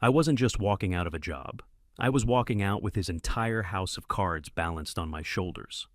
I wasn't just walking out of a job. I was walking out with his entire house of cards balanced on my shoulders.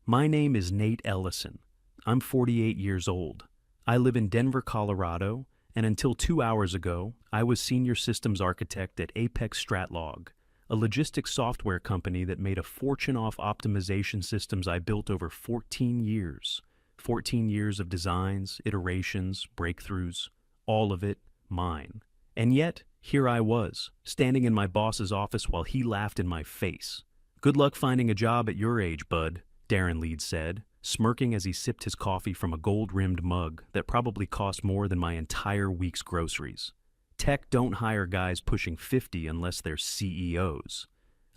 My name is Nate Ellison. I'm 48 years old. I live in Denver, Colorado, and until 2 hours ago, I was senior systems architect at Apex Stratlog, a logistics software company that made a fortune off optimization systems I built over 14 years. 14 years of designs, iterations, breakthroughs, all of it mine. And yet, here I was, standing in my boss's office while he laughed in my face. "Good luck finding a job at your age, bud," Darren Leeds said, smirking as he sipped his coffee from a gold-rimmed mug that probably cost more than my entire week's groceries. Tech don't hire guys pushing 50 unless they're CEOs.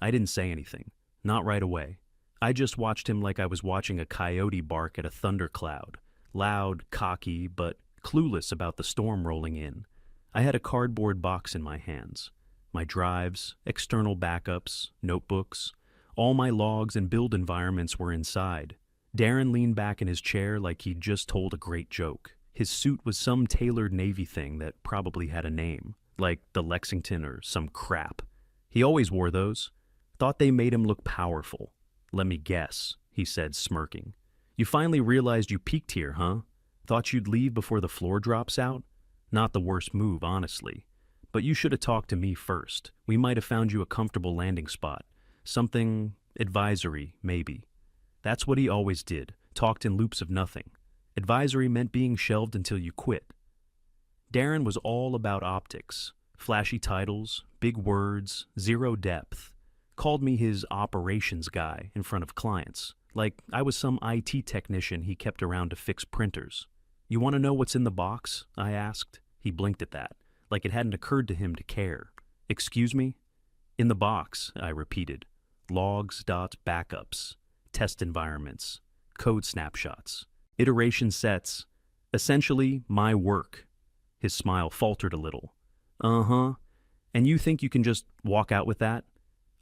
I didn't say anything. Not right away. I just watched him like I was watching a coyote bark at a thundercloud. Loud, cocky, but clueless about the storm rolling in. I had a cardboard box in my hands. My drives, external backups, notebooks, all my logs and build environments were inside. Darren leaned back in his chair like he'd just told a great joke. His suit was some tailored Navy thing that probably had a name, like the Lexington or some crap. He always wore those. Thought they made him look powerful. "Let me guess," he said, smirking. "You finally realized you peaked here, huh? Thought you'd leave before the floor drops out? Not the worst move, honestly. But you should have talked to me first. We might have found you a comfortable landing spot. Something advisory, maybe." That's what he always did, talked in loops of nothing. Advisory meant being shelved until you quit. Darren was all about optics, flashy titles, big words, zero depth. Called me his operations guy in front of clients, like I was some IT technician he kept around to fix printers. "You want to know what's in the box?" I asked. He blinked at that, like it hadn't occurred to him to care. "Excuse me?" "In the box," I repeated. "Logs, dots, backups, test environments, code snapshots, iteration sets, essentially my work." His smile faltered a little. "Uh-huh. And you think you can just walk out with that?"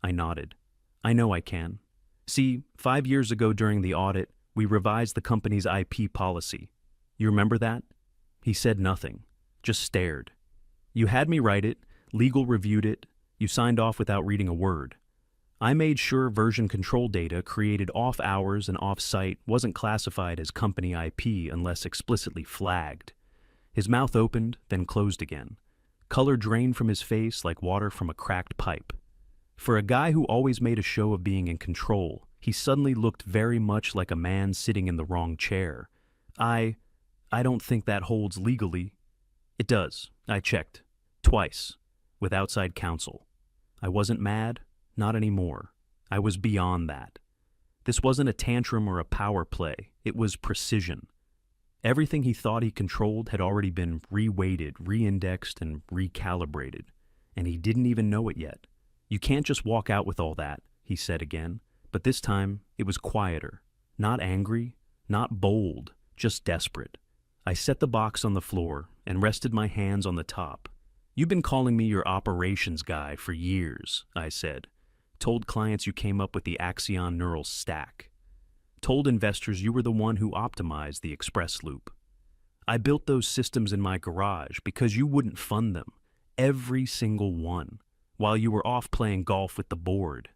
I nodded. "I know I can. See, 5 years ago during the audit, we revised the company's IP policy. You remember that?" He said nothing, just stared. "You had me write it, legal reviewed it, you signed off without reading a word. I made sure version control data created off hours and off-site wasn't classified as company IP unless explicitly flagged." His mouth opened, then closed again. Color drained from his face like water from a cracked pipe. For a guy who always made a show of being in control, he suddenly looked very much like a man sitting in the wrong chair. I don't think that holds legally." "It does. I checked. Twice. With outside counsel." I wasn't mad. Not anymore. I was beyond that. This wasn't a tantrum or a power play. It was precision. Everything he thought he controlled had already been reweighted, reindexed, and recalibrated. And he didn't even know it yet. "You can't just walk out with all that," he said again. But this time, it was quieter. Not angry, not bold, just desperate. I set the box on the floor and rested my hands on the top. "You've been calling me your operations guy for years," I said. "Told clients you came up with the Axion neural stack. Told investors you were the one who optimized the express loop. I built those systems in my garage because you wouldn't fund them, every single one, while you were off playing golf with the board."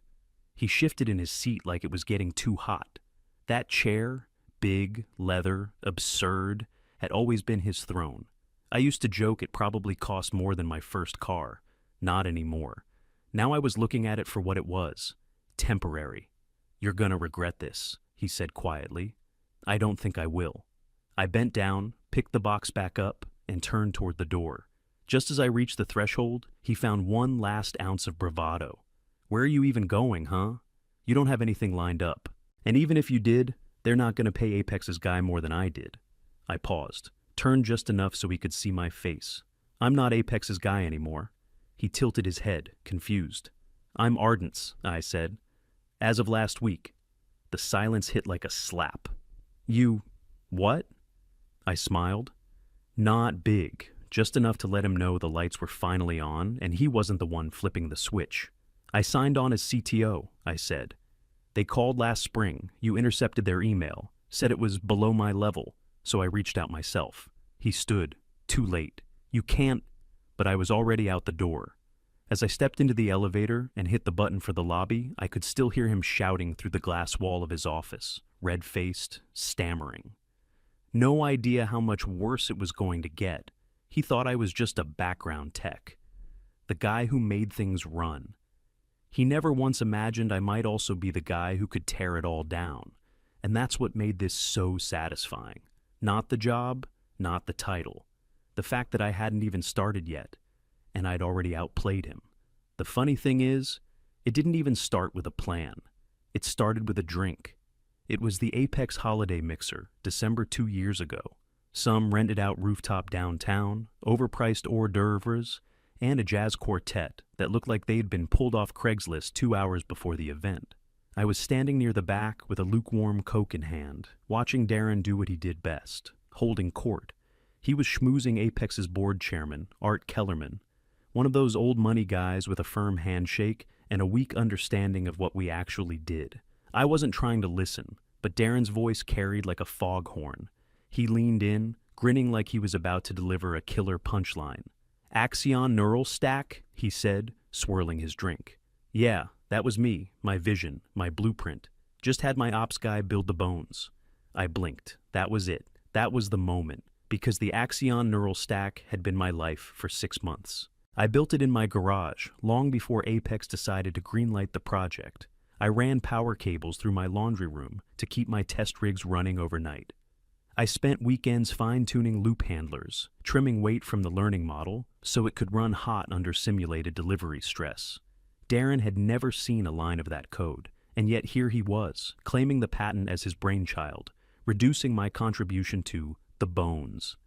He shifted in his seat like it was getting too hot. That chair, big, leather, absurd, had always been his throne. I used to joke it probably cost more than my first car. Not anymore. Now I was looking at it for what it was. Temporary. "You're gonna regret this," he said quietly. "I don't think I will." I bent down, picked the box back up, and turned toward the door. Just as I reached the threshold, he found one last ounce of bravado. "Where are you even going, huh? You don't have anything lined up. And even if you did, they're not gonna pay Apex's guy more than I did." I paused, turned just enough so he could see my face. "I'm not Apex's guy anymore." He tilted his head, confused. "I'm Ardent's," I said. "As of last week." The silence hit like a slap. "You... what?" I smiled. Not big, just enough to let him know the lights were finally on and he wasn't the one flipping the switch. "I signed on as CTO," I said. "They called last spring. You intercepted their email. Said it was below my level, so I reached out myself." He stood. "Too late. You can't..." but I was already out the door. As I stepped into the elevator and hit the button for the lobby, I could still hear him shouting through the glass wall of his office, red-faced, stammering. No idea how much worse it was going to get. He thought I was just a background tech, the guy who made things run. He never once imagined I might also be the guy who could tear it all down, and that's what made this so satisfying. Not the job, not the title. The fact that I hadn't even started yet, and I'd already outplayed him. The funny thing is, it didn't even start with a plan. It started with a drink. It was the Apex Holiday Mixer, December 2 years ago. Some rented out rooftop downtown, overpriced hors d'oeuvres, and a jazz quartet that looked like they'd been pulled off Craigslist 2 hours before the event. I was standing near the back with a lukewarm Coke in hand, watching Darren do what he did best, holding court. He was schmoozing Apex's board chairman, Art Kellerman, one of those old money guys with a firm handshake and a weak understanding of what we actually did. I wasn't trying to listen, but Darren's voice carried like a foghorn. He leaned in, grinning like he was about to deliver a killer punchline. "Axion neural stack," he said, swirling his drink. "Yeah, that was me, my vision, my blueprint. Just had my ops guy build the bones." I blinked. That was it. That was the moment, because the Axion neural stack had been my life for 6 months. I built it in my garage, long before Apex decided to greenlight the project. I ran power cables through my laundry room to keep my test rigs running overnight. I spent weekends fine-tuning loop handlers, trimming weight from the learning model so it could run hot under simulated delivery stress. Darren had never seen a line of that code, and yet here he was, claiming the patent as his brainchild, reducing my contribution to the bones.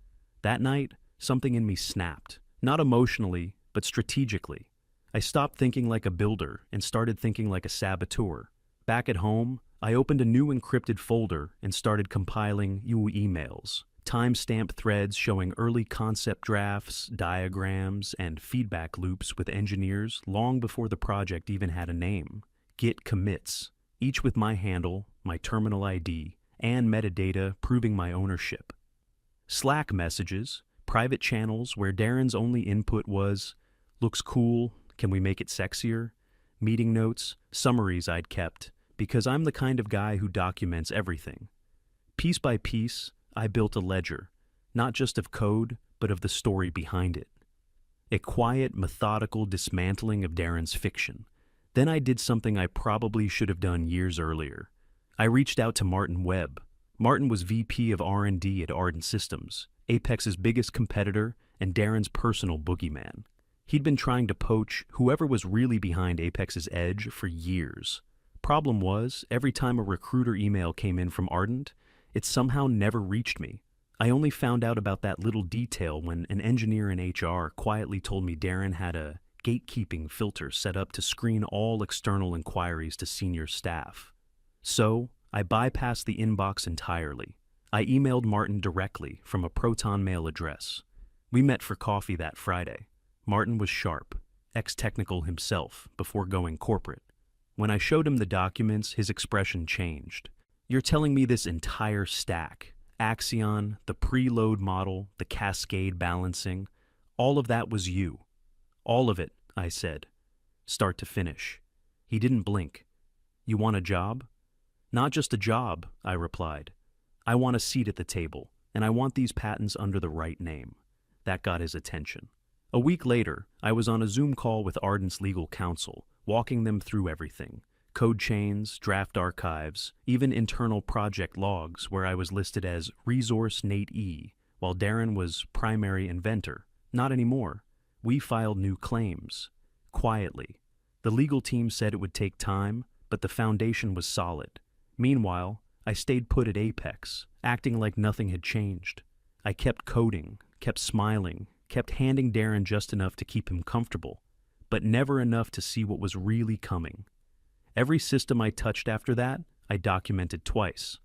That night, something in me snapped, not emotionally, but strategically. I stopped thinking like a builder and started thinking like a saboteur. Back at home, I opened a new encrypted folder and started compiling emails, timestamp threads showing early concept drafts, diagrams, and feedback loops with engineers long before the project even had a name. Git commits, each with my handle, my terminal ID, and metadata proving my ownership. Slack messages, private channels where Darren's only input was, "Looks cool, can we make it sexier?" Meeting notes, summaries I'd kept, because I'm the kind of guy who documents everything. Piece by piece, I built a ledger, not just of code, but of the story behind it. A quiet, methodical dismantling of Darren's fiction. Then I did something I probably should have done years earlier. I reached out to Martin Webb. Martin was VP of R&D at Ardent Systems, Apex's biggest competitor and Darren's personal boogeyman. He'd been trying to poach whoever was really behind Apex's edge for years. Problem was, every time a recruiter email came in from Ardent, it somehow never reached me. I only found out about that little detail when an engineer in HR quietly told me Darren had a gatekeeping filter set up to screen all external inquiries to senior staff. So, I bypassed the inbox entirely. I emailed Martin directly from a Proton Mail address. We met for coffee that Friday. Martin was sharp, ex-technical himself, before going corporate. When I showed him the documents, his expression changed. "You're telling me this entire stack, Axion, the preload model, the cascade balancing, all of that was you?" "All of it," I said, start to finish. He didn't blink. "You want a job?" "Not just a job," I replied. "I want a seat at the table, and I want these patents under the right name." That got his attention. A week later, I was on a Zoom call with Ardent's legal counsel, walking them through everything. Code chains, draft archives, even internal project logs where I was listed as Resource Nate E, while Darren was primary inventor. Not anymore. We filed new claims. Quietly. The legal team said it would take time, but the foundation was solid. Meanwhile, I stayed put at Apex, acting like nothing had changed. I kept coding, kept smiling, kept handing Darren just enough to keep him comfortable, but never enough to see what was really coming. Every system I touched after that, I documented twice.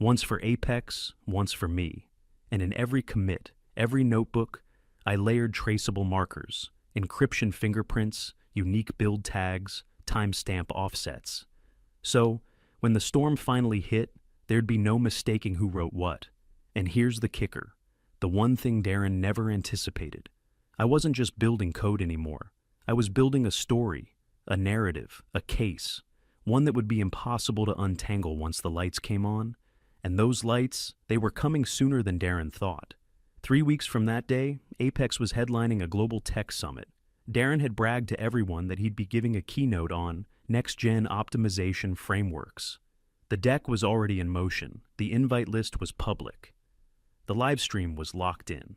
Once for Apex, once for me. And in every commit, every notebook, I layered traceable markers, encryption fingerprints, unique build tags, timestamp offsets. So, when the storm finally hit, there'd be no mistaking who wrote what. And here's the kicker. The one thing Darren never anticipated. I wasn't just building code anymore. I was building a story, a narrative, a case, one that would be impossible to untangle once the lights came on. And those lights, they were coming sooner than Darren thought. 3 weeks from that day, Apex was headlining a global tech summit. Darren had bragged to everyone that he'd be giving a keynote on next-gen optimization frameworks. The deck was already in motion. The invite list was public. The live stream was locked in.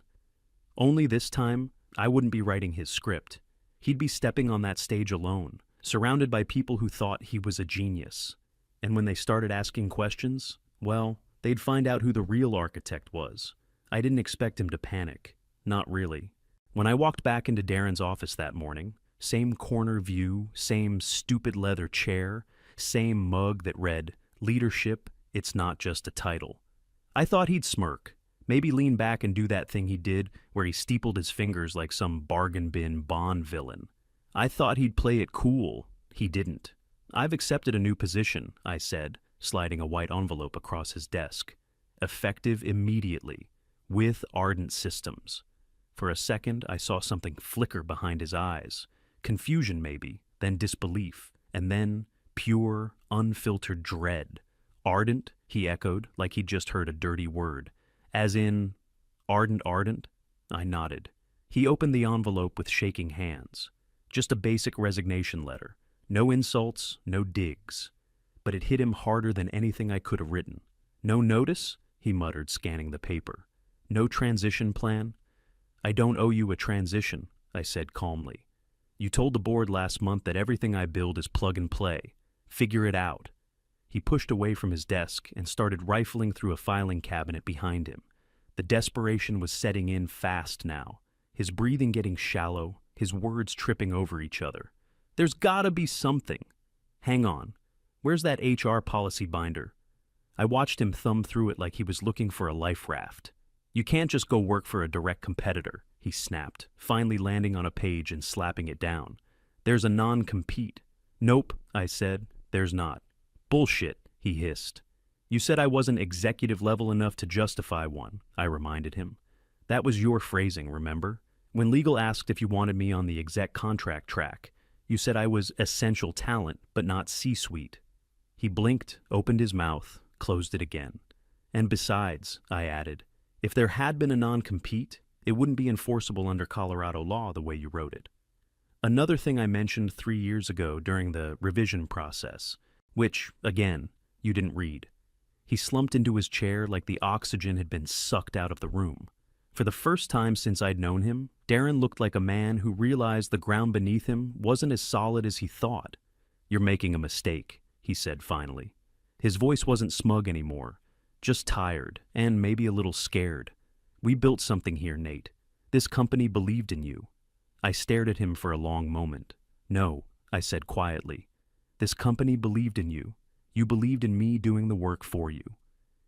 Only this time, I wouldn't be writing his script. He'd be stepping on that stage alone, surrounded by people who thought he was a genius. And when they started asking questions, well, they'd find out who the real architect was. I didn't expect him to panic. Not really. When I walked back into Darren's office that morning, same corner view, same stupid leather chair, same mug that read, "Leadership, it's not just a title." I thought he'd smirk, maybe lean back and do that thing he did where he steepled his fingers like some bargain bin Bond villain. I thought he'd play it cool. He didn't. "I've accepted a new position," I said, sliding a white envelope across his desk. "Effective immediately, with Ardent Systems." For a second, I saw something flicker behind his eyes. Confusion, maybe, then disbelief, and then pure, unfiltered dread. "Ardent?" he echoed, like he'd just heard a dirty word. "As in, ardent?" I nodded. He opened the envelope with shaking hands. Just a basic resignation letter. No insults, no digs. But it hit him harder than anything I could have written. "No notice?" he muttered, scanning the paper. "No transition plan?" "I don't owe you a transition," I said calmly. "You told the board last month that everything I build is plug and play. Figure it out." He pushed away from his desk and started rifling through a filing cabinet behind him. The desperation was setting in fast now, his breathing getting shallow, his words tripping over each other. "There's gotta be something. Hang on. Where's that HR policy binder?" I watched him thumb through it like he was looking for a life raft. "You can't just go work for a direct competitor," he snapped, finally landing on a page and slapping it down. "There's a non-compete." "Nope," I said. "There's not." "Bullshit," he hissed. "You said I wasn't executive level enough to justify one," I reminded him. "That was your phrasing, remember? When legal asked if you wanted me on the exec contract track, you said I was essential talent, but not C-suite." He blinked, opened his mouth, closed it again. "And besides," I added, "if there had been a non-compete, it wouldn't be enforceable under Colorado law the way you wrote it." Another thing I mentioned 3 years ago during the revision process, which, again, you didn't read. He slumped into his chair like the oxygen had been sucked out of the room. For the first time since I'd known him, Darren looked like a man who realized the ground beneath him wasn't as solid as he thought. "You're making a mistake," he said finally. His voice wasn't smug anymore, just tired and maybe a little scared. "We built something here, Nate. This company believed in you." I stared at him for a long moment. "No," I said quietly. "This company believed in you. You believed in me doing the work for you."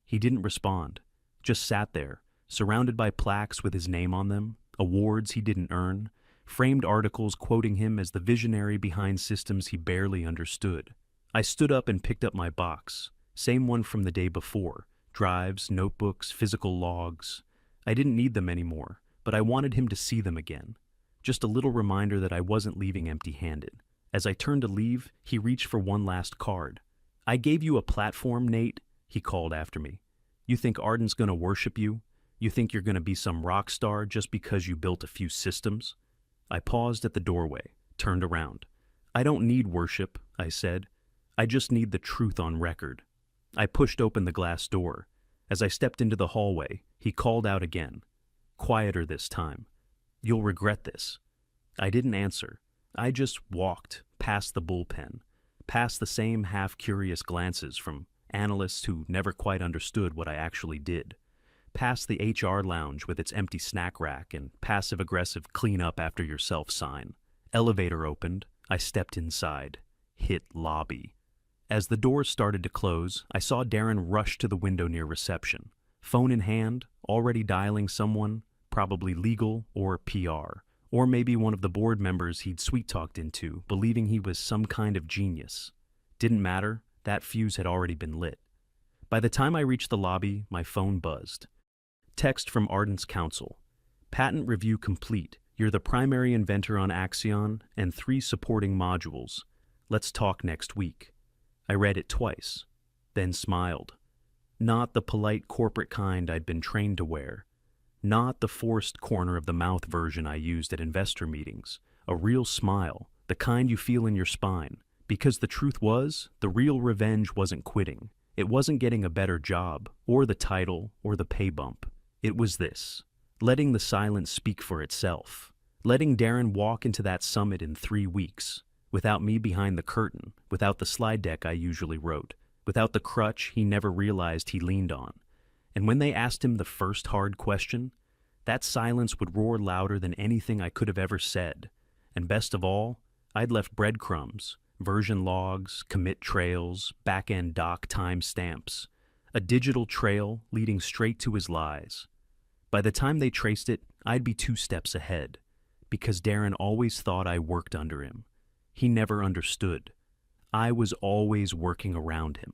He didn't respond, just sat there, surrounded by plaques with his name on them, awards he didn't earn, framed articles quoting him as the visionary behind systems he barely understood. I stood up and picked up my box, same one from the day before, drives, notebooks, physical logs. I didn't need them anymore, but I wanted him to see them again. Just a little reminder that I wasn't leaving empty-handed. As I turned to leave, he reached for one last card. "I gave you a platform, Nate," he called after me. "You think Arden's gonna worship you? You think you're gonna be some rock star just because you built a few systems?" I paused at the doorway, turned around. "I don't need worship," I said. "I just need the truth on record." I pushed open the glass door. As I stepped into the hallway, he called out again. Quieter this time. "You'll regret this." I didn't answer. I just walked past the bullpen, past the same half-curious glances from analysts who never quite understood what I actually did, past the HR lounge with its empty snack rack and passive-aggressive clean-up-after-yourself sign. Elevator opened. I stepped inside. Hit lobby. As the doors started to close, I saw Darren rush to the window near reception, phone in hand, already dialing someone, probably legal or PR, or maybe one of the board members he'd sweet-talked into, believing he was some kind of genius. Didn't matter, that fuse had already been lit. By the time I reached the lobby, my phone buzzed. Text from Ardent's counsel. "Patent review complete. You're the primary inventor on Axion and 3 supporting modules. Let's talk next week. I read it twice, then smiled. Not the polite corporate kind I'd been trained to wear. Not the forced corner-of-the-mouth version I used at investor meetings. A real smile, the kind you feel in your spine. Because the truth was, the real revenge wasn't quitting. It wasn't getting a better job, or the title, or the pay bump. It was this: letting the silence speak for itself. Letting Darren walk into that summit in 3 weeks, without me behind the curtain, without the slide deck I usually wrote, without the crutch he never realized he leaned on. And when they asked him the first hard question, that silence would roar louder than anything I could have ever said. And best of all, I'd left breadcrumbs, version logs, commit trails, back-end doc timestamps, a digital trail leading straight to his lies. By the time they traced it, I'd be 2 steps ahead, because Darren always thought I worked under him. He never understood. I was always working around him.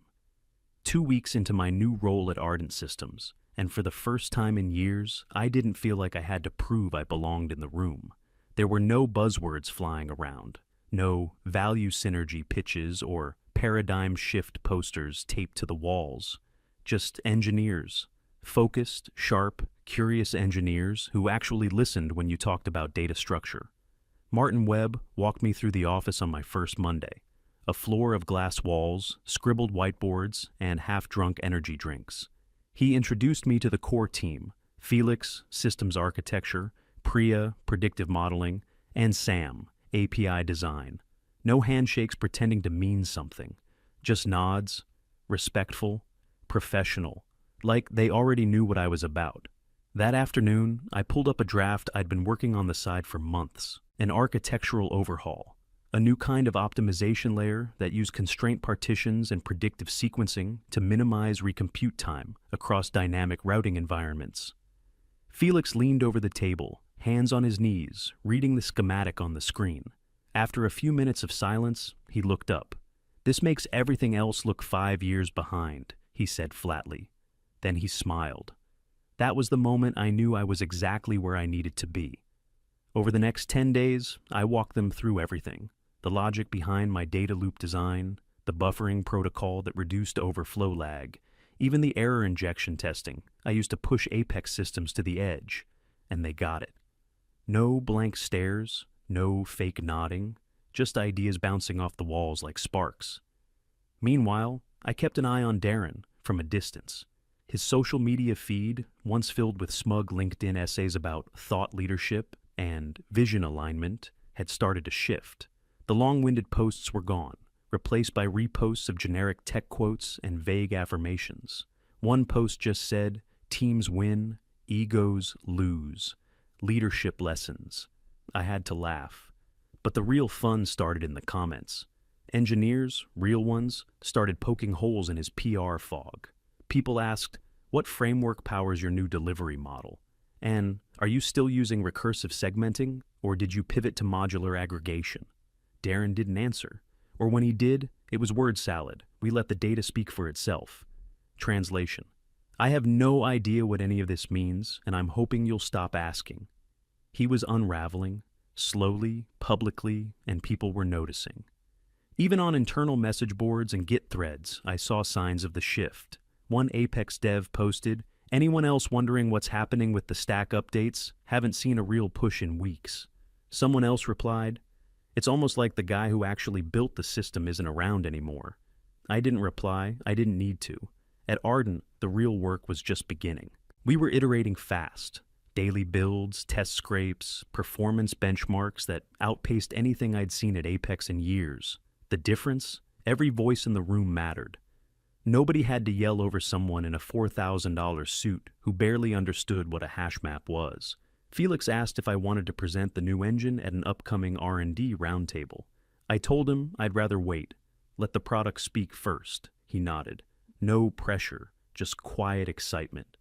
2 weeks into my new role at Ardent Systems, and for the first time in years, I didn't feel like I had to prove I belonged in the room. There were no buzzwords flying around, no value synergy pitches or paradigm shift posters taped to the walls. Just engineers, focused, sharp, curious engineers who actually listened when you talked about data structure. Martin Webb walked me through the office on my first Monday. A floor of glass walls, scribbled whiteboards, and half-drunk energy drinks. He introduced me to the core team: Felix, systems architecture; Priya, predictive modeling; and Sam, API design. No handshakes pretending to mean something. Just nods, respectful, professional, like they already knew what I was about. That afternoon, I pulled up a draft I'd been working on the side for months: an architectural overhaul. A new kind of optimization layer that used constraint partitions and predictive sequencing to minimize recompute time across dynamic routing environments. Felix leaned over the table, hands on his knees, reading the schematic on the screen. After a few minutes of silence, he looked up. "This makes everything else look 5 years behind," he said flatly. Then he smiled. That was the moment I knew I was exactly where I needed to be. Over the next 10 days, I walked them through everything. The logic behind my data loop design, the buffering protocol that reduced overflow lag, even the error injection testing I used to push Apex systems to the edge, and they got it. No blank stares, no fake nodding, just ideas bouncing off the walls like sparks. Meanwhile, I kept an eye on Darren from a distance. His social media feed, once filled with smug LinkedIn essays about thought leadership and vision alignment, had started to shift. The long-winded posts were gone, replaced by reposts of generic tech quotes and vague affirmations. One post just said, "Teams win, egos lose. Leadership lessons." I had to laugh. But the real fun started in the comments. Engineers, real ones, started poking holes in his PR fog. People asked, "What framework powers your new delivery model?" And, "Are you still using recursive segmenting, or did you pivot to modular aggregation?" Darren didn't answer. Or when he did, it was word salad. We let the data speak for itself. Translation: I have no idea what any of this means, and I'm hoping you'll stop asking. He was unraveling, slowly, publicly, and people were noticing. Even on internal message boards and Git threads, I saw signs of the shift. One Apex dev posted, "Anyone else wondering what's happening with the stack updates? Haven't seen a real push in weeks." Someone else replied, "It's almost like the guy who actually built the system isn't around anymore." I didn't reply. I didn't need to. At Ardent, the real work was just beginning. We were iterating fast. Daily builds, test scrapes, performance benchmarks that outpaced anything I'd seen at Apex in years. The difference? Every voice in the room mattered. Nobody had to yell over someone in a $4,000 suit who barely understood what a hash map was. Felix asked if I wanted to present the new engine at an upcoming R&D roundtable. I told him I'd rather wait. Let the product speak first. He nodded. No pressure, just quiet excitement.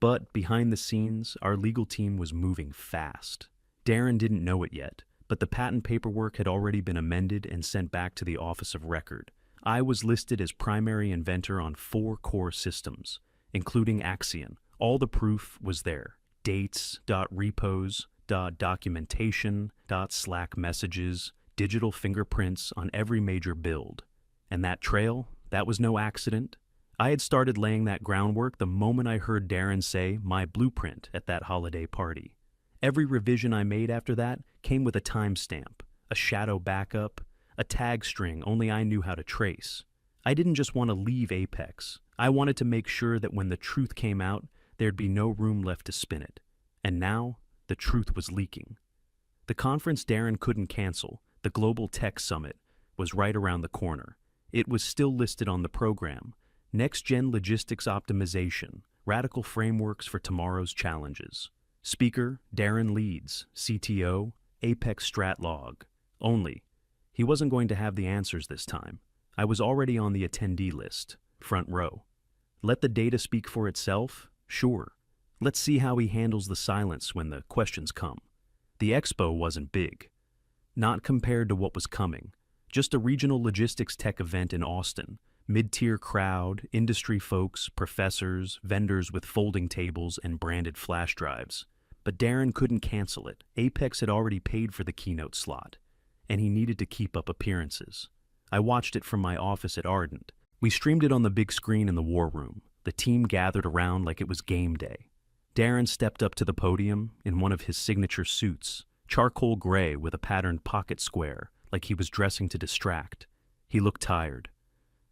But behind the scenes, our legal team was moving fast. Darren didn't know it yet, but the patent paperwork had already been amended and sent back to the Office of Record. I was listed as primary inventor on 4 core systems, including Axion. All the proof was there. Dates, .repos, documentation, Slack messages, digital fingerprints on every major build. And that trail, that was no accident. I had started laying that groundwork the moment I heard Darren say my blueprint at that holiday party. Every revision I made after that came with a timestamp, a shadow backup, a tag string only I knew how to trace. I didn't just want to leave Apex. I wanted to make sure that when the truth came out, there'd be no room left to spin it. And now, the truth was leaking. The conference Darren couldn't cancel, the Global Tech Summit, was right around the corner. It was still listed on the program. Next-Gen Logistics Optimization, Radical Frameworks for Tomorrow's Challenges. Speaker, Darren Leeds, CTO, Apex Stratlog. Only, he wasn't going to have the answers this time. I was already on the attendee list, front row. Let the data speak for itself? Sure. Let's see how he handles the silence when the questions come. The expo wasn't big. Not compared to what was coming. Just a regional logistics tech event in Austin. Mid-tier crowd, industry folks, professors, vendors with folding tables and branded flash drives. But Darren couldn't cancel it. Apex had already paid for the keynote slot, and he needed to keep up appearances. I watched it from my office at Ardent. We streamed it on the big screen in the war room. The team gathered around like it was game day. Darren stepped up to the podium in one of his signature suits, charcoal gray with a patterned pocket square, like he was dressing to distract. He looked tired.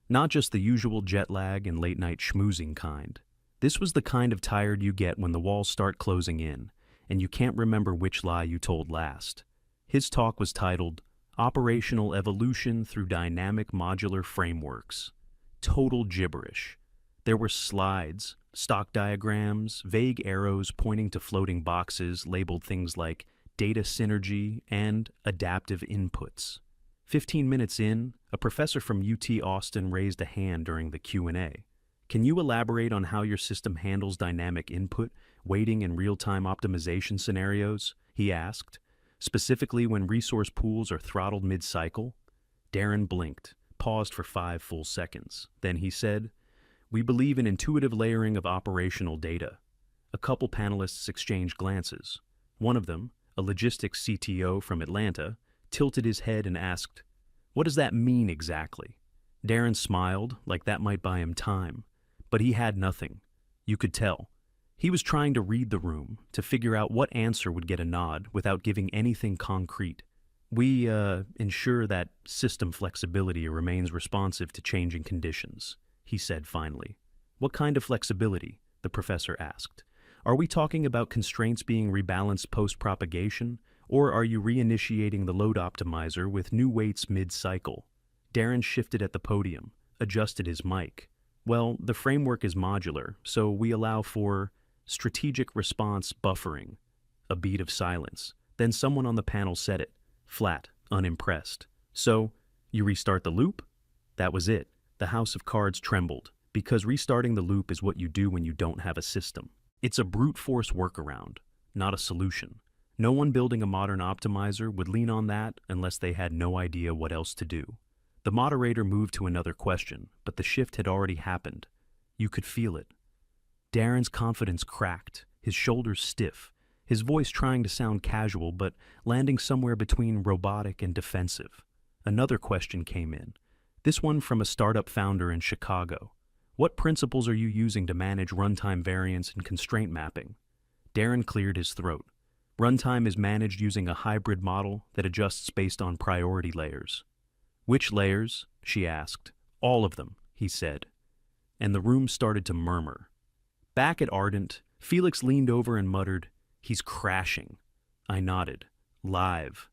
Not just the usual jet lag and late-night schmoozing kind. This was the kind of tired you get when the walls start closing in, and you can't remember which lie you told last. His talk was titled, Operational Evolution Through Dynamic Modular Frameworks. Total gibberish. There were slides, stock diagrams, vague arrows pointing to floating boxes labeled things like data synergy and adaptive inputs. 15 minutes in, a professor from UT Austin raised a hand during the Q&A. Can you elaborate on how your system handles dynamic input, weighting, and real-time optimization scenarios? He asked. Specifically when resource pools are throttled mid-cycle? Darren blinked, paused for 5 full seconds. Then he said, We believe in intuitive layering of operational data. A couple panelists exchanged glances. One of them, a logistics CTO from Atlanta, tilted his head and asked, What does that mean exactly? Darren smiled, like that might buy him time. But he had nothing. You could tell. He was trying to read the room, to figure out what answer would get a nod without giving anything concrete. We ensure that system flexibility remains responsive to changing conditions, he said finally. What kind of flexibility? The professor asked. Are we talking about constraints being rebalanced post-propagation, or are you reinitiating the load optimizer with new weights mid-cycle? Darren shifted at the podium, adjusted his mic. Well, the framework is modular, so we allow for strategic response buffering. A beat of silence. Then someone on the panel said it, flat, unimpressed. So, you restart the loop? That was it. The house of cards trembled, because restarting the loop is what you do when you don't have a system. It's a brute force workaround, not a solution. No one building a modern optimizer would lean on that unless they had no idea what else to do. The moderator moved to another question, but the shift had already happened. You could feel it. Darren's confidence cracked, his shoulders stiff, his voice trying to sound casual but landing somewhere between robotic and defensive. Another question came in, this one from a startup founder in Chicago. What principles are you using to manage runtime variance and constraint mapping? Darren cleared his throat. Runtime is managed using a hybrid model that adjusts based on priority layers. Which layers? She asked. All of them, he said. And the room started to murmur. Back at Ardent, Felix leaned over and muttered, He's crashing. I nodded. Live.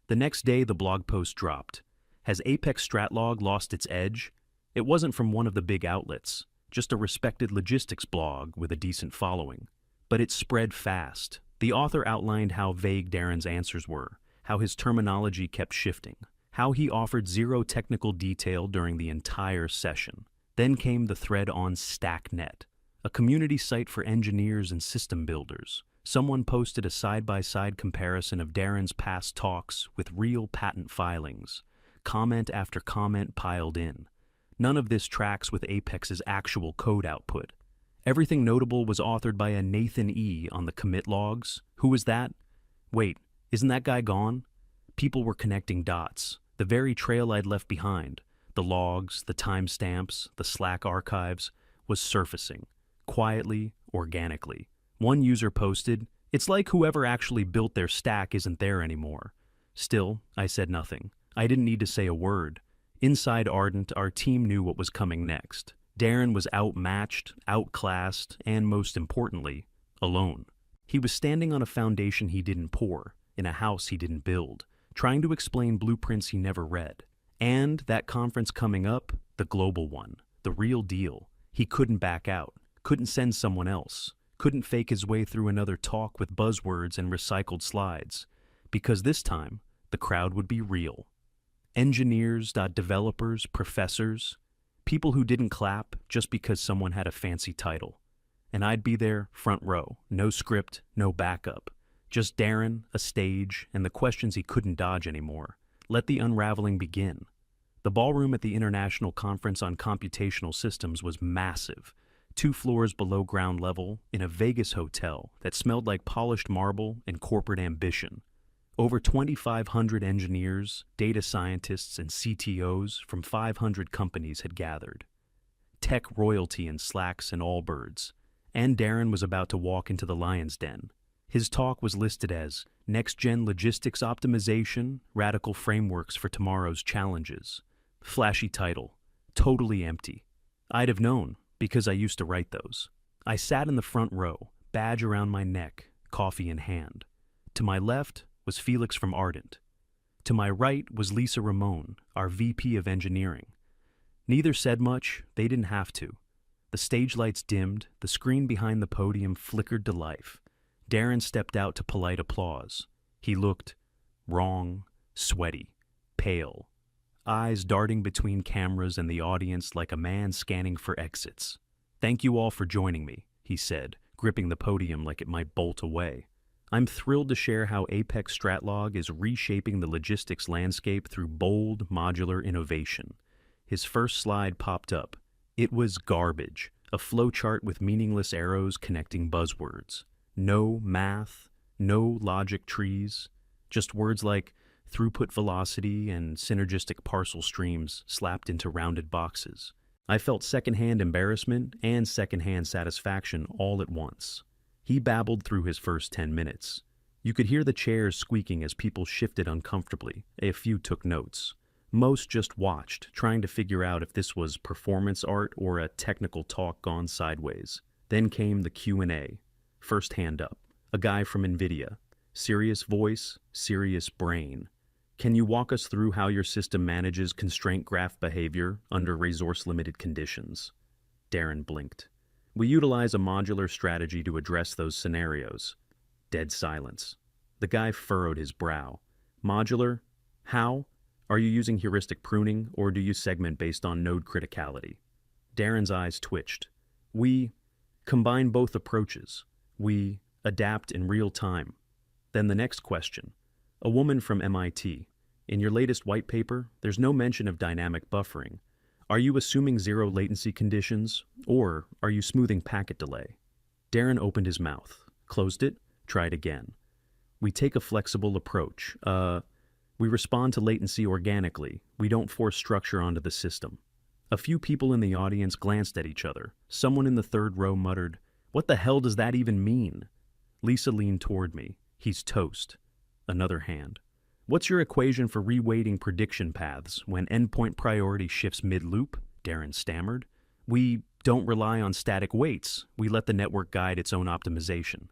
The next day the blog post dropped. Has Apex Stratlog lost its edge? It wasn't from one of the big outlets, just a respected logistics blog with a decent following. But it spread fast. The author outlined how vague Darren's answers were, how his terminology kept shifting, how he offered zero technical detail during the entire session. Then came the thread on StackNet, a community site for engineers and system builders. Someone posted a side-by-side comparison of Darren's past talks with real patent filings. Comment after comment piled in. None of this tracks with Apex's actual code output. Everything notable was authored by a Nathan E. on the commit logs. Who was that? Wait, isn't that guy gone? People were connecting dots. The very trail I'd left behind, the logs, the timestamps, the Slack archives, was surfacing, quietly, organically. One user posted, "It's like whoever actually built their stack isn't there anymore." Still, I said nothing. I didn't need to say a word. Inside Ardent, our team knew what was coming next. Darren was outmatched, outclassed, and most importantly, alone. He was standing on a foundation he didn't pour, in a house he didn't build, trying to explain blueprints he never read. And that conference coming up, the global one, the real deal, he couldn't back out, couldn't send someone else, couldn't fake his way through another talk with buzzwords and recycled slides, because this time, the crowd would be real. Engineers, developers, professors, people who didn't clap just because someone had a fancy title. And I'd be there, front row, no script, no backup. Just Darren, a stage, and the questions he couldn't dodge anymore. Let the unraveling begin. The ballroom at the International Conference on Computational Systems was massive, 2 floors below ground level, in a Vegas hotel that smelled like polished marble and corporate ambition. Over 2,500 engineers, data scientists, and CTOs from 500 companies had gathered. Tech royalty in slacks and Allbirds. And Darren was about to walk into the lion's den. His talk was listed as Next-Gen Logistics Optimization, Radical Frameworks for Tomorrow's Challenges. Flashy title. Totally empty. I'd have known, because I used to write those. I sat in the front row, badge around my neck, coffee in hand. To my left was Felix from Ardent. To my right was Lisa Ramon, our VP of Engineering. Neither said much, they didn't have to. The stage lights dimmed, the screen behind the podium flickered to life. Darren stepped out to polite applause. He looked wrong, sweaty, pale, eyes darting between cameras and the audience like a man scanning for exits. "Thank you all for joining me," he said, gripping the podium like it might bolt away. "I'm thrilled to share how Apex Stratlog is reshaping the logistics landscape through bold, modular innovation." His first slide popped up. It was garbage, a flowchart with meaningless arrows connecting buzzwords. No math, no logic trees, just words like throughput velocity and synergistic parcel streams slapped into rounded boxes. I felt secondhand embarrassment and secondhand satisfaction all at once. He babbled through his first 10 minutes. You could hear the chairs squeaking as people shifted uncomfortably. A few took notes. Most just watched, trying to figure out if this was performance art or a technical talk gone sideways. Then came the Q&A. First hand up. A guy from NVIDIA. Serious voice, serious brain. "Can you walk us through how your system manages constraint graph behavior under resource-limited conditions?" Darren blinked. "We utilize a modular strategy to address those scenarios." Dead silence. The guy furrowed his brow. "Modular? How? Are you using heuristic pruning, or do you segment based on node criticality?" Darren's eyes twitched. "We combine both approaches. We adapt in real time." Then the next question. A woman from MIT. "In your latest white paper, there's no mention of dynamic buffering. Are you assuming zero latency conditions, or are you smoothing packet delay?" Darren opened his mouth, closed it, tried again. "We take a flexible approach. We respond to latency organically. We don't force structure onto the system." A few people in the audience glanced at each other. Someone in the third row muttered, "What the hell does that even mean?" Lisa leaned toward me. "He's toast." Another hand. "What's your equation for reweighting prediction paths when endpoint priority shifts mid-loop?" Darren stammered. "We don't rely on static weights. We let the network guide its own optimization."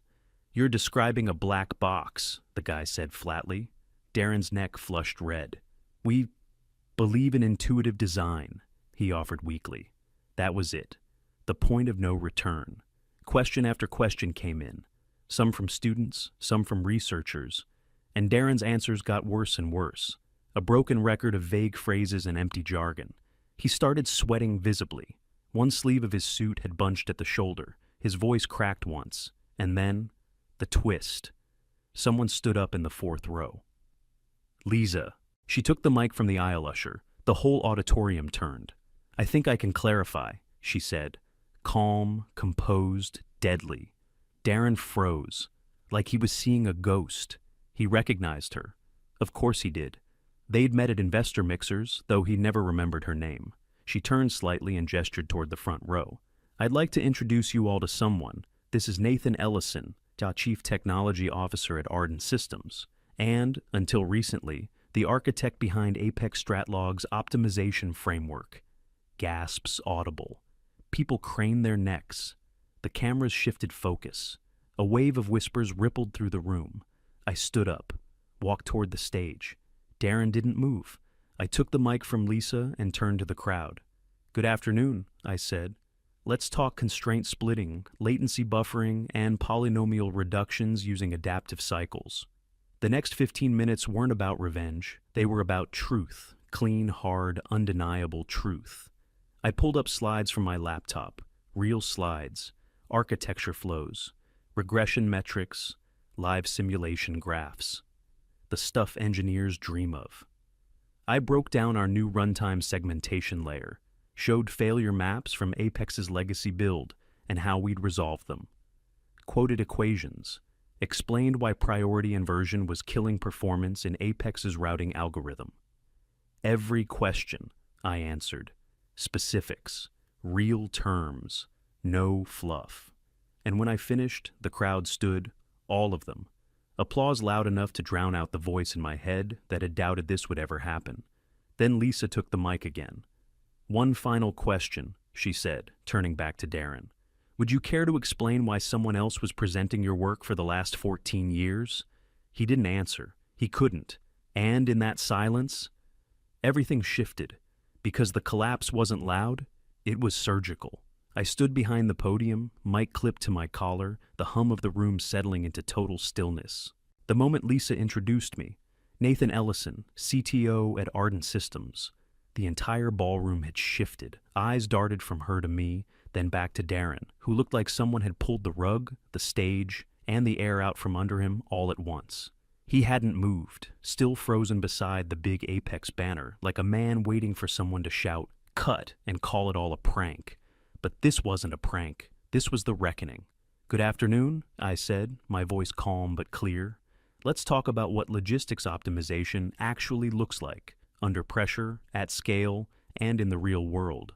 "You're describing a black box," the guy said flatly. Darren's neck flushed red. "We believe in intuitive design," he offered weakly. That was it. The point of no return. Question after question came in. Some from students, some from researchers. And Darren's answers got worse and worse. A broken record of vague phrases and empty jargon. He started sweating visibly. One sleeve of his suit had bunched at the shoulder. His voice cracked once. And then, the twist. Someone stood up in the fourth row. "Lisa." She took the mic from the aisle usher. The whole auditorium turned. "I think I can clarify," she said. Calm, composed, deadly. Darren froze, like he was seeing a ghost. He recognized her. Of course he did. They'd met at investor mixers, though he never remembered her name. She turned slightly and gestured toward the front row. I'd like to introduce you all to someone. This is Nathan Ellison, Chief Technology Officer at Arden Systems, and, until recently, the architect behind Apex Stratlog's optimization framework. Gasps audible. People craned their necks. The cameras shifted focus. A wave of whispers rippled through the room. I stood up, walked toward the stage. Darren didn't move. I took the mic from Lisa and turned to the crowd. "Good afternoon," I said. "Let's talk constraint splitting, latency buffering, and polynomial reductions using adaptive cycles." The next 15 minutes weren't about revenge. They were about truth, clean, hard, undeniable truth. I pulled up slides from my laptop, real slides, architecture flows, regression metrics, live simulation graphs. The stuff engineers dream of. I broke down our new runtime segmentation layer, showed failure maps from Apex's legacy build and how we'd resolve them, quoted equations, explained why priority inversion was killing performance in Apex's routing algorithm. Every question, I answered. Specifics, real terms, no fluff. And when I finished, the crowd stood, all of them. Applause loud enough to drown out the voice in my head that had doubted this would ever happen. Then Lisa took the mic again. "One final question," she said, turning back to Darren. "Would you care to explain why someone else was presenting your work for the last 14 years? He didn't answer. He couldn't. And in that silence, everything shifted. Because the collapse wasn't loud, it was surgical. I stood behind the podium, mic clipped to my collar, the hum of the room settling into total stillness. The moment Lisa introduced me, Nathan Ellison, CTO at Arden Systems, the entire ballroom had shifted. Eyes darted from her to me, then back to Darren, who looked like someone had pulled the rug, the stage, and the air out from under him all at once. He hadn't moved, still frozen beside the big Apex banner, like a man waiting for someone to shout, "Cut," and call it all a prank. But this wasn't a prank. This was the reckoning. "Good afternoon," I said, my voice calm but clear. "Let's talk about what logistics optimization actually looks like, under pressure, at scale, and in the real world."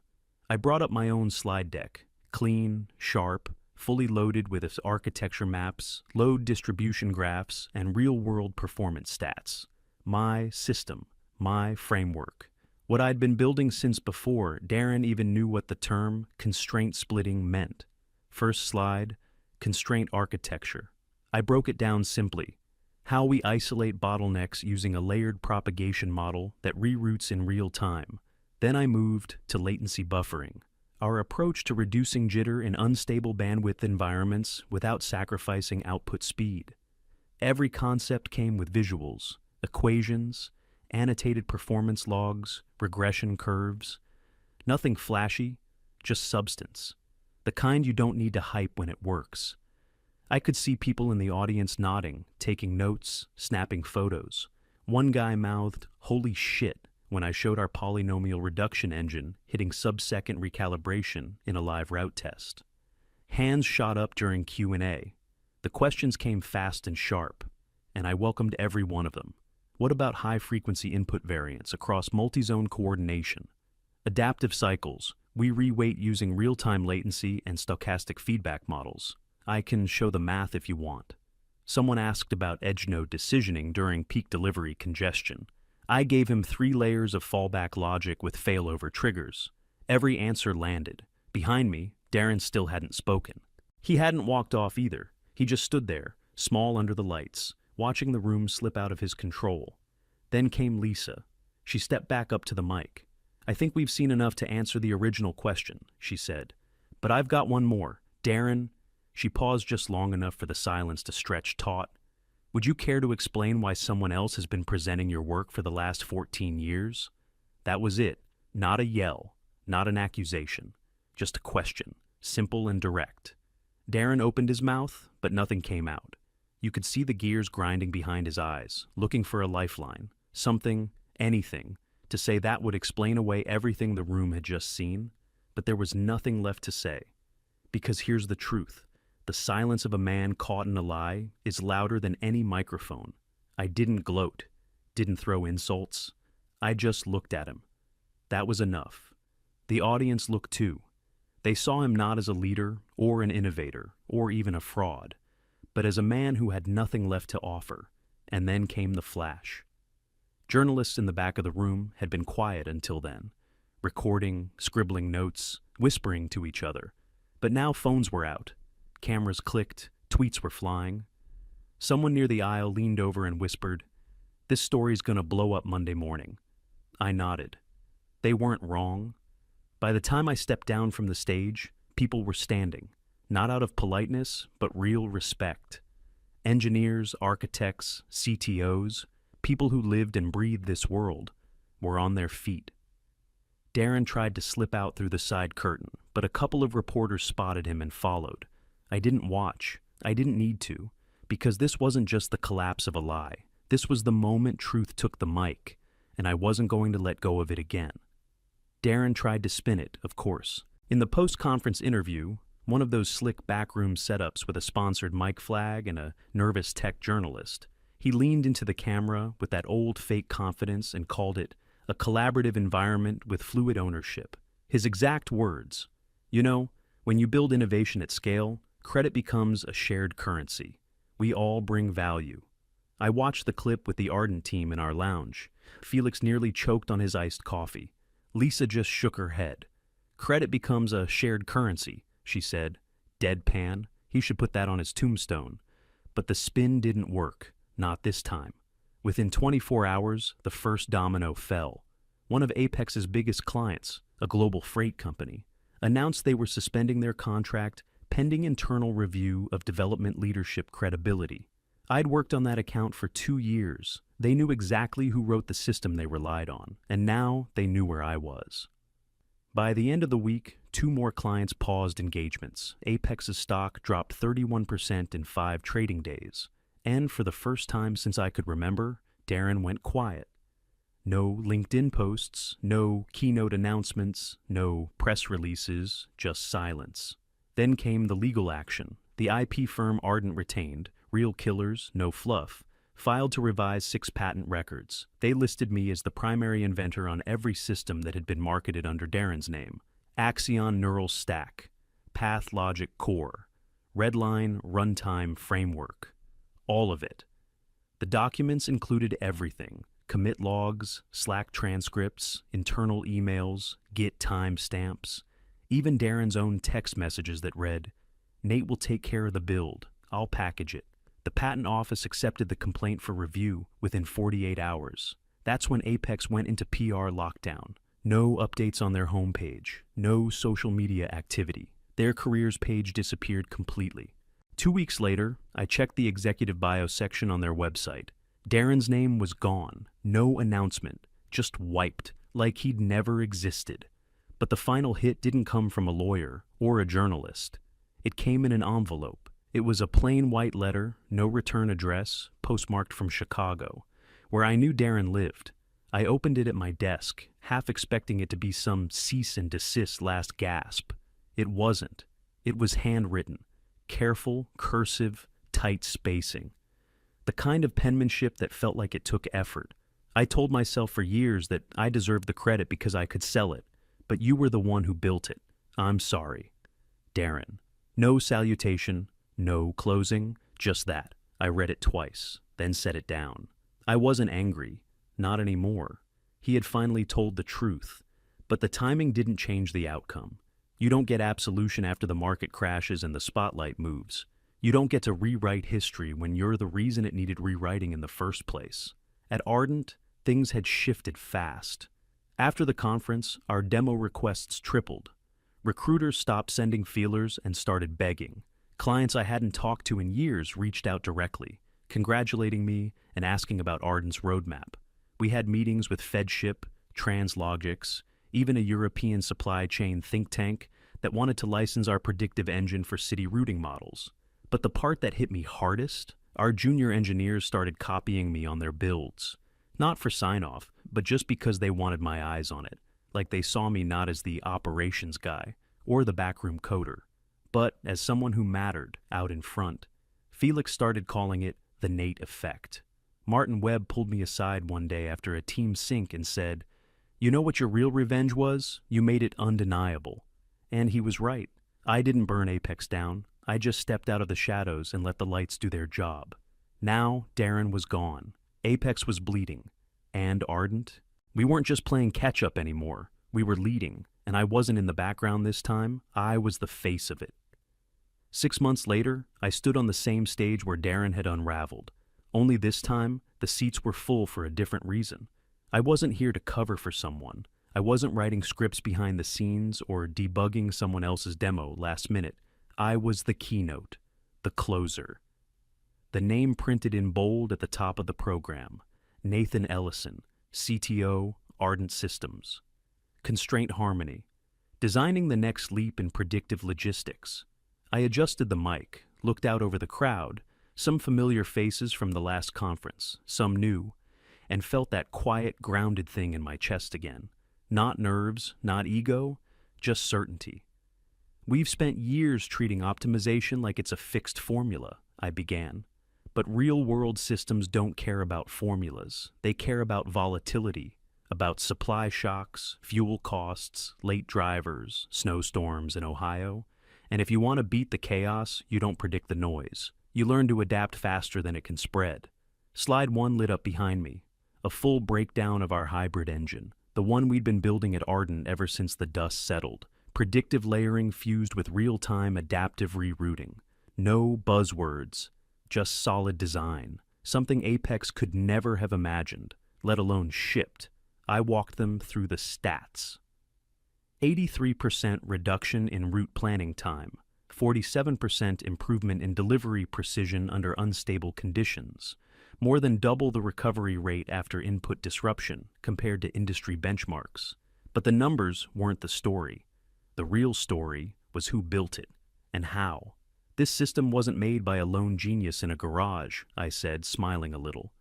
I brought up my own slide deck, clean, sharp, fully loaded with its architecture maps, load distribution graphs, and real-world performance stats. My system, my framework. What I'd been building since before Darren even knew what the term constraint splitting meant. First slide, constraint architecture. I broke it down simply. How we isolate bottlenecks using a layered propagation model that reroutes in real time. Then I moved to latency buffering, our approach to reducing jitter in unstable bandwidth environments without sacrificing output speed. Every concept came with visuals, equations, annotated performance logs, regression curves. Nothing flashy, just substance. The kind you don't need to hype when it works. I could see people in the audience nodding, taking notes, snapping photos. One guy mouthed, "Holy shit," when I showed our polynomial reduction engine hitting sub-second recalibration in a live route test. Hands shot up during Q&A. The questions came fast and sharp, and I welcomed every one of them. What about high-frequency input variance across multi-zone coordination? Adaptive cycles. We reweight using real-time latency and stochastic feedback models. I can show the math if you want. Someone asked about edge node decisioning during peak delivery congestion. I gave him 3 layers of fallback logic with failover triggers. Every answer landed. Behind me, Darren still hadn't spoken. He hadn't walked off either. He just stood there, small under the lights, watching the room slip out of his control. Then came Lisa. She stepped back up to the mic. "I think we've seen enough to answer the original question," she said. "But I've got one more. Darren," she paused just long enough for the silence to stretch taut, "would you care to explain why someone else has been presenting your work for the last 14 years? That was it. Not a yell, not an accusation. Just a question, simple and direct. Darren opened his mouth, but nothing came out. You could see the gears grinding behind his eyes, looking for a lifeline, something, anything, to say that would explain away everything the room had just seen, but there was nothing left to say. Because here's the truth. The silence of a man caught in a lie is louder than any microphone. I didn't gloat, didn't throw insults. I just looked at him. That was enough. The audience looked too. They saw him not as a leader or an innovator or even a fraud, but as a man who had nothing left to offer. And then came the flash. Journalists in the back of the room had been quiet until then, recording, scribbling notes, whispering to each other. But now phones were out. Cameras clicked, tweets were flying. Someone near the aisle leaned over and whispered, "This story's gonna blow up Monday morning." I nodded. They weren't wrong. By the time I stepped down from the stage, people were standing, not out of politeness, but real respect. Engineers, architects, CTOs, people who lived and breathed this world, were on their feet. Darren tried to slip out through the side curtain, but a couple of reporters spotted him and followed. I didn't watch. I didn't need to, because this wasn't just the collapse of a lie. This was the moment truth took the mic, and I wasn't going to let go of it again. Darren tried to spin it, of course. In the post-conference interview, one of those slick backroom setups with a sponsored mic flag and a nervous tech journalist, he leaned into the camera with that old fake confidence and called it a collaborative environment with fluid ownership. His exact words, "You know, when you build innovation at scale, credit becomes a shared currency. We all bring value." I watched the clip with the Ardent team in our lounge. Felix nearly choked on his iced coffee. Lisa just shook her head. "Credit becomes a shared currency," she said. Deadpan. He should put that on his tombstone. But the spin didn't work. Not this time. Within 24 hours, the first domino fell. One of Apex's biggest clients, a global freight company, announced they were suspending their contract pending internal review of development leadership credibility. I'd worked on that account for 2 years. They knew exactly who wrote the system they relied on, and now they knew where I was. By the end of the week, 2 more clients paused engagements. Apex's stock dropped 31% in 5 trading days. And for the first time since I could remember, Darren went quiet. No LinkedIn posts, no keynote announcements, no press releases, just silence. Then came the legal action. The IP firm Ardent retained, Real Killers, No Fluff, filed to revise 6 patent records. They listed me as the primary inventor on every system that had been marketed under Darren's name. Axion Neural Stack, Path Logic Core, Redline Runtime Framework. All of it. The documents included everything: commit logs, Slack transcripts, internal emails, Git timestamps, even Darren's own text messages that read, "Nate will take care of the build. I'll package it." The patent office accepted the complaint for review within 48 hours. That's when Apex went into PR lockdown. No updates on their homepage, no social media activity. Their careers page disappeared completely. 2 weeks later, I checked the executive bio section on their website. Darren's name was gone. No announcement. Just wiped, like he'd never existed. But the final hit didn't come from a lawyer or a journalist. It came in an envelope. It was a plain white letter, no return address, postmarked from Chicago, where I knew Darren lived. I opened it at my desk, half expecting it to be some cease and desist last gasp. It wasn't. It was handwritten. Careful, cursive, tight spacing. The kind of penmanship that felt like it took effort. I told myself for years that I deserved the credit because I could sell it, but you were the one who built it. I'm sorry. Darren. No salutation, no closing, just that. I read it twice, then set it down. I wasn't angry. Not anymore. He had finally told the truth, but the timing didn't change the outcome. You don't get absolution after the market crashes and the spotlight moves. You don't get to rewrite history when you're the reason it needed rewriting in the first place. At Ardent, things had shifted fast. After the conference, our demo requests tripled. Recruiters stopped sending feelers and started begging. Clients I hadn't talked to in years reached out directly, congratulating me and asking about Ardent's roadmap. We had meetings with FedShip, Translogix, even a European supply chain think tank that wanted to license our predictive engine for city routing models. But the part that hit me hardest, our junior engineers started copying me on their builds. Not for sign-off, but just because they wanted my eyes on it, like they saw me not as the operations guy or the backroom coder, but as someone who mattered out in front. Felix started calling it the Nate effect. Martin Webb pulled me aside one day after a team sync and said, "You know what your real revenge was? You made it undeniable." And he was right. I didn't burn Apex down. I just stepped out of the shadows and let the lights do their job. Now, Darren was gone. Apex was bleeding. And Ardent? We weren't just playing catch-up anymore. We were leading, and I wasn't in the background this time. I was the face of it. 6 months later, I stood on the same stage where Darren had unraveled. Only this time, the seats were full for a different reason. I wasn't here to cover for someone. I wasn't writing scripts behind the scenes or debugging someone else's demo last minute. I was the keynote, the closer. The name printed in bold at the top of the program: Nathan Ellison, CTO, Ardent Systems. Constraint Harmony, designing the next leap in predictive logistics. I adjusted the mic, looked out over the crowd, some familiar faces from the last conference, some new, and felt that quiet, grounded thing in my chest again. Not nerves, not ego, just certainty. "We've spent years treating optimization like it's a fixed formula," I began. But real-world systems don't care about formulas. They care about volatility, about supply shocks, fuel costs, late drivers, snowstorms in Ohio. And if you want to beat the chaos, you don't predict the noise. You learn to adapt faster than it can spread. Slide 1 lit up behind me. A full breakdown of our hybrid engine, the one we'd been building at Ardent ever since the dust settled. Predictive layering fused with real-time adaptive rerouting. No buzzwords, just solid design. Something Apex could never have imagined, let alone shipped. I walked them through the stats. 83% reduction in route planning time, 47% improvement in delivery precision under unstable conditions, more than double the recovery rate after input disruption compared to industry benchmarks. But the numbers weren't the story. The real story was who built it and how. "This system wasn't made by a lone genius in a garage," I said, smiling a little.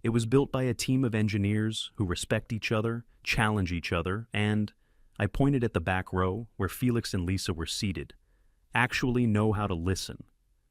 "It was built by a team of engineers who respect each other, challenge each other, and," I pointed at the back row where Felix and Lisa were seated, "actually know how to listen."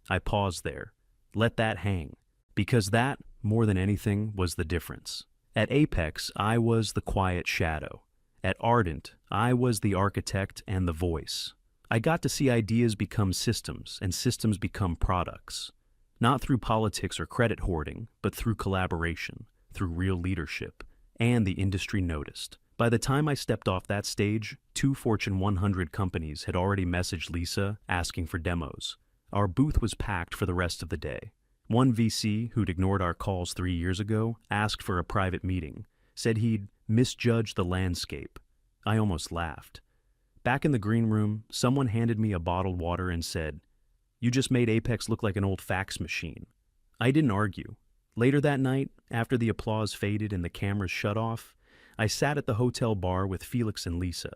I paused there. Let that hang. Because that, more than anything, was the difference. At Apex, I was the quiet shadow. At Ardent, I was the architect and the voice. I got to see ideas become systems and systems become products. Not through politics or credit hoarding, but through collaboration, through real leadership, and the industry noticed. By the time I stepped off that stage, 2 Fortune 100 companies had already messaged Lisa asking for demos. Our booth was packed for the rest of the day. One VC, who'd ignored our calls 3 years ago, asked for a private meeting, said he'd misjudged the landscape. I almost laughed. Back in the green room, someone handed me a bottled water and said, "You just made Apex look like an old fax machine." I didn't argue. Later that night, after the applause faded and the cameras shut off, I sat at the hotel bar with Felix and Lisa.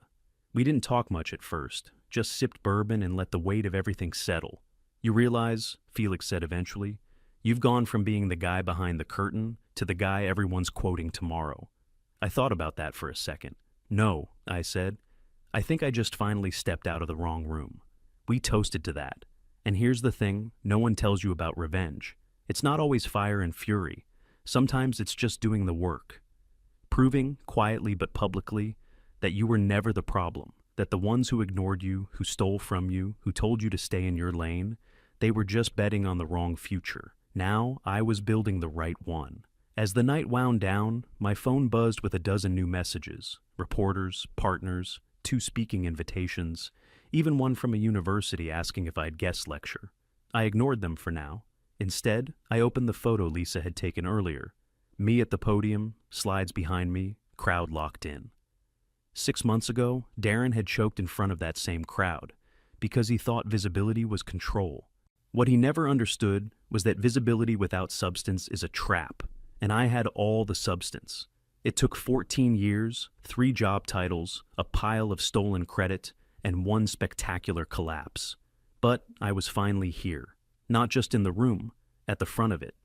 We didn't talk much at first, just sipped bourbon and let the weight of everything settle. "You realize," Felix said eventually, "you've gone from being the guy behind the curtain to the guy everyone's quoting tomorrow." I thought about that for a second. "No," I said. "I think I just finally stepped out of the wrong room." We toasted to that. And here's the thing no one tells you about revenge. It's not always fire and fury. Sometimes it's just doing the work. Proving, quietly but publicly, that you were never the problem, that the ones who ignored you, who stole from you, who told you to stay in your lane, they were just betting on the wrong future. Now I was building the right one. As the night wound down, my phone buzzed with a dozen new messages. Reporters, partners, 2 speaking invitations, even one from a university asking if I'd guest lecture. I ignored them for now. Instead, I opened the photo Lisa had taken earlier. Me at the podium, slides behind me, crowd locked in. 6 months ago, Darren had choked in front of that same crowd because he thought visibility was control. What he never understood was that visibility without substance is a trap, and I had all the substance. It took 14 years, 3 job titles, a pile of stolen credit, and 1 spectacular collapse. But I was finally here, not just in the room, at the front of it.